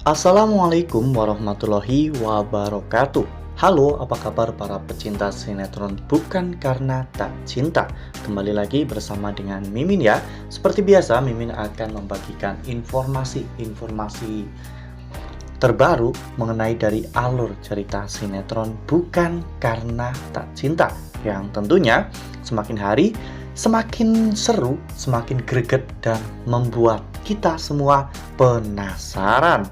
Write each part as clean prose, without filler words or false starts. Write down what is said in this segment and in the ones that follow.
Assalamualaikum warahmatullahi wabarakatuh. Halo, apa kabar para pecinta sinetron Bukan Karena Tak Cinta? Kembali lagi bersama dengan Mimin ya. Seperti biasa, Mimin akan membagikan informasi-informasi terbaru mengenai dari alur cerita sinetron Bukan Karena Tak Cinta, yang tentunya semakin hari semakin seru, semakin greget, dan membuat kita semua penasaran.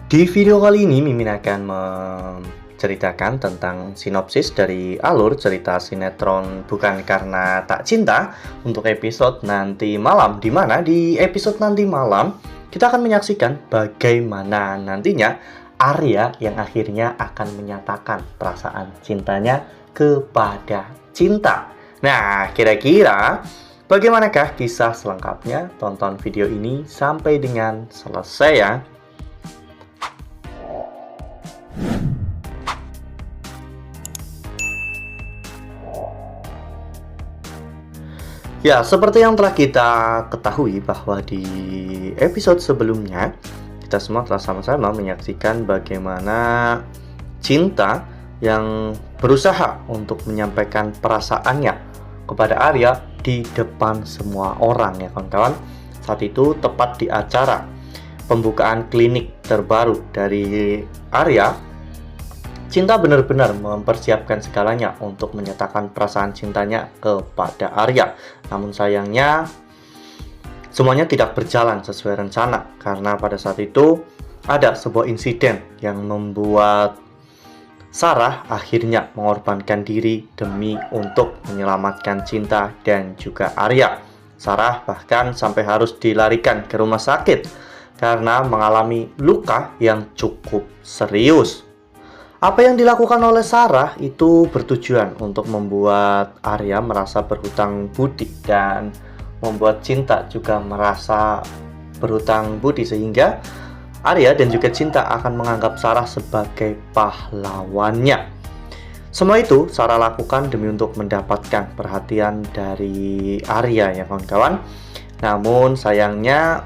Di video kali ini Mimin akan menceritakan tentang sinopsis dari alur cerita sinetron Bukan Karena Tak Cinta untuk episode nanti malam, di mana di episode nanti malam kita akan menyaksikan bagaimana nantinya Arya yang akhirnya akan menyatakan perasaan cintanya kepada Cinta. Nah, kira-kira bagaimanakah kisah selengkapnya? Tonton video ini sampai dengan selesai ya. Ya, seperti yang telah kita ketahui bahwa di episode sebelumnya kita semua telah sama-sama menyaksikan bagaimana Cinta yang berusaha untuk menyampaikan perasaannya kepada Arya di depan semua orang ya kawan-kawan. Saat itu tepat di acara pembukaan klinik terbaru dari Arya, Cinta benar-benar mempersiapkan segalanya untuk menyatakan perasaan cintanya kepada Arya. Namun sayangnya semuanya tidak berjalan sesuai rencana, karena pada saat itu ada sebuah insiden yang membuat Sarah akhirnya mengorbankan diri demi untuk menyelamatkan Cinta dan juga Arya. Sarah bahkan sampai harus dilarikan ke rumah sakit karena mengalami luka yang cukup serius. Apa yang dilakukan oleh Sarah itu bertujuan untuk membuat Arya merasa berhutang budi dan membuat Cinta juga merasa berhutang budi, sehingga Arya dan juga Cinta akan menganggap Sarah sebagai pahlawannya. Semua itu Sarah lakukan demi untuk mendapatkan perhatian dari Arya ya kawan-kawan. Namun sayangnya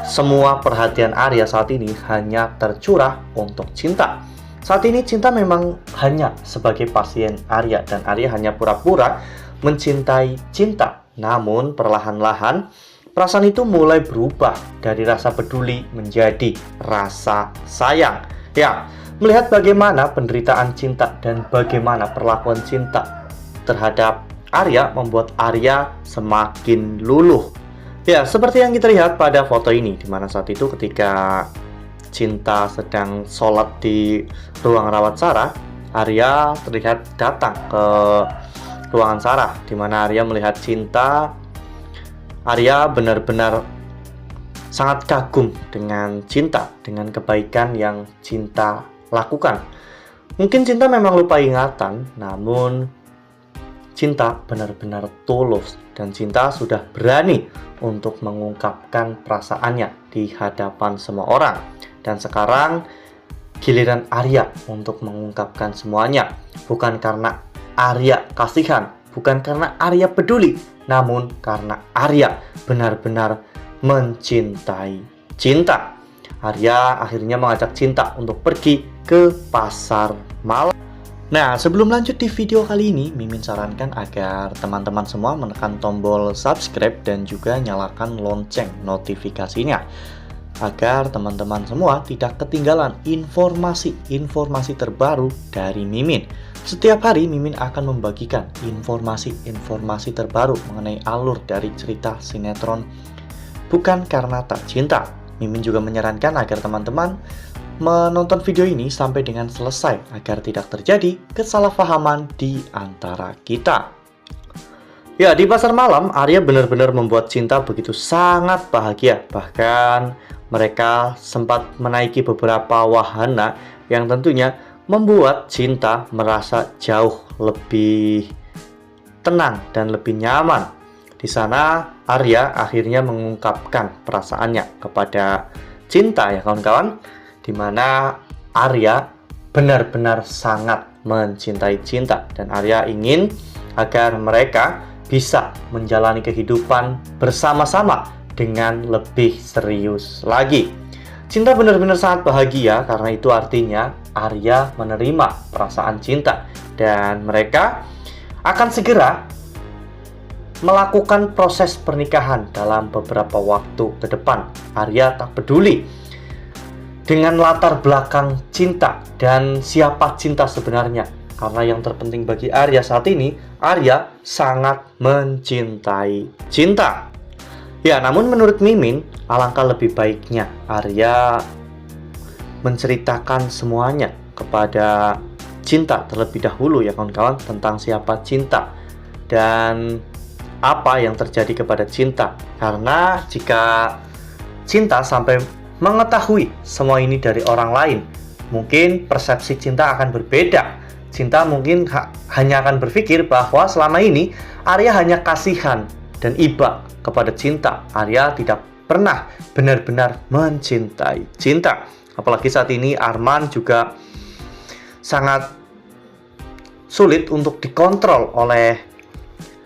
semua perhatian Arya saat ini hanya tercurah untuk Cinta. Saat ini Cinta memang hanya sebagai pasien Arya, dan Arya hanya pura-pura mencintai Cinta. Namun perlahan-lahan perasaan itu mulai berubah dari rasa peduli menjadi rasa sayang. Ya, melihat bagaimana penderitaan Cinta dan bagaimana perlakuan Cinta terhadap Arya membuat Arya semakin luluh. Ya, seperti yang kita lihat pada foto ini, di mana saat itu ketika Cinta sedang sholat di ruang rawat Sarah, Arya terlihat datang ke ruangan Sarah, di mana Arya melihat Cinta. Arya benar-benar sangat kagum dengan Cinta, dengan kebaikan yang Cinta lakukan. Mungkin Cinta memang lupa ingatan, namun Cinta benar-benar tulus, dan Cinta sudah berani untuk mengungkapkan perasaannya di hadapan semua orang. Dan sekarang giliran Arya untuk mengungkapkan semuanya. Bukan karena Arya kasihan, bukan karena Arya peduli, namun karena Arya benar-benar mencintai Cinta. Arya akhirnya mengajak Cinta untuk pergi ke pasar malam. Nah, sebelum lanjut di video kali ini, Mimin sarankan agar teman-teman semua menekan tombol subscribe dan juga nyalakan lonceng notifikasinya, agar teman-teman semua tidak ketinggalan informasi-informasi terbaru dari Mimin. Setiap hari Mimin akan membagikan informasi-informasi terbaru mengenai alur dari cerita sinetron Bukan Karena Tak Cinta. Mimin juga menyarankan agar teman-teman menonton video ini sampai dengan selesai agar tidak terjadi kesalahpahaman di antara kita. Ya, di pasar malam Arya benar-benar membuat Cinta begitu sangat bahagia. Bahkan mereka sempat menaiki beberapa wahana yang tentunya membuat Cinta merasa jauh lebih tenang dan lebih nyaman. Di sana Arya akhirnya mengungkapkan perasaannya kepada Cinta ya kawan-kawan, di mana Arya benar-benar sangat mencintai Cinta, dan Arya ingin agar mereka bisa menjalani kehidupan bersama-sama dengan lebih serius lagi. Cinta benar-benar sangat bahagia karena itu artinya Arya menerima perasaan cinta dan mereka akan segera melakukan proses pernikahan dalam beberapa waktu ke depan. Arya tak peduli dengan latar belakang cinta dan siapa cinta sebenarnya. Karena yang terpenting bagi Arya saat ini, Arya sangat mencintai cinta. Ya, namun menurut Mimin, alangkah lebih baiknya Arya menceritakan semuanya kepada cinta terlebih dahulu ya kawan-kawan, tentang siapa cinta dan apa yang terjadi kepada cinta. Karena jika cinta sampai mengetahui semua ini dari orang lain, mungkin persepsi cinta akan berbeda. Cinta mungkin hanya akan berpikir bahwa selama ini Arya hanya kasihan dan iba kepada cinta. Arya tidak pernah benar-benar mencintai cinta. Apalagi saat ini Arman juga sangat sulit untuk dikontrol oleh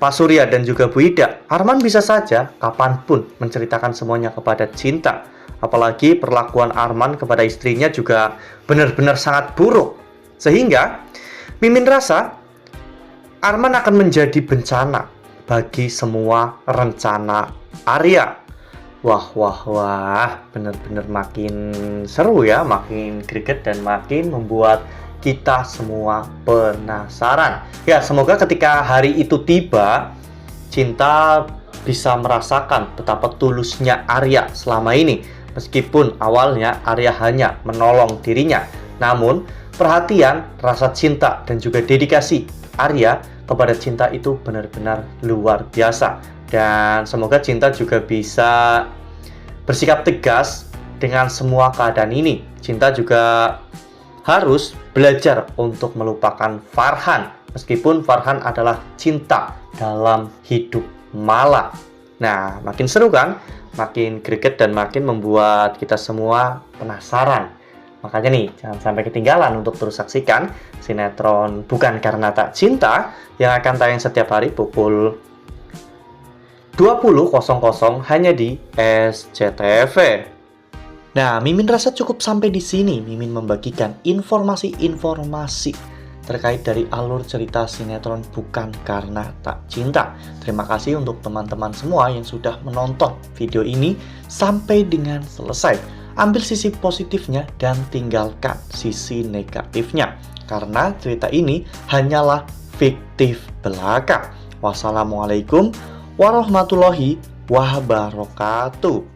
Pak Surya dan juga Bu Ida. Arman bisa saja kapanpun menceritakan semuanya kepada cinta. Apalagi perlakuan Arman kepada istrinya juga benar-benar sangat buruk. Sehingga Mimin rasa Arman akan menjadi bencana bagi semua rencana Arya. Wah, benar-benar makin seru ya, makin greget dan makin membuat kita semua penasaran. Ya, semoga ketika hari itu tiba, Cinta bisa merasakan betapa tulusnya Arya selama ini. Meskipun awalnya Arya hanya menolong dirinya, namun perhatian, rasa cinta, dan juga dedikasi Arya kepada Cinta itu benar-benar luar biasa. Dan semoga Cinta juga bisa bersikap tegas dengan semua keadaan ini. Cinta juga harus belajar untuk melupakan Farhan, meskipun Farhan adalah cinta dalam hidup Mala. Nah, makin seru kan? Makin greget dan makin membuat kita semua penasaran. Makanya nih, jangan sampai ketinggalan untuk terus saksikan sinetron Bukan Karena Tak Cinta yang akan tayang setiap hari pukul 20.00 hanya di SCTV. Nah, Mimin rasa cukup sampai di sini. Mimin membagikan informasi-informasi terkait dari alur cerita sinetron Bukan Karena Tak Cinta. Terima kasih untuk teman-teman semua yang sudah menonton video ini sampai dengan selesai. Ambil sisi positifnya dan tinggalkan sisi negatifnya. Karena cerita ini hanyalah fiktif belaka. Wassalamualaikum warahmatullahi wabarakatuh.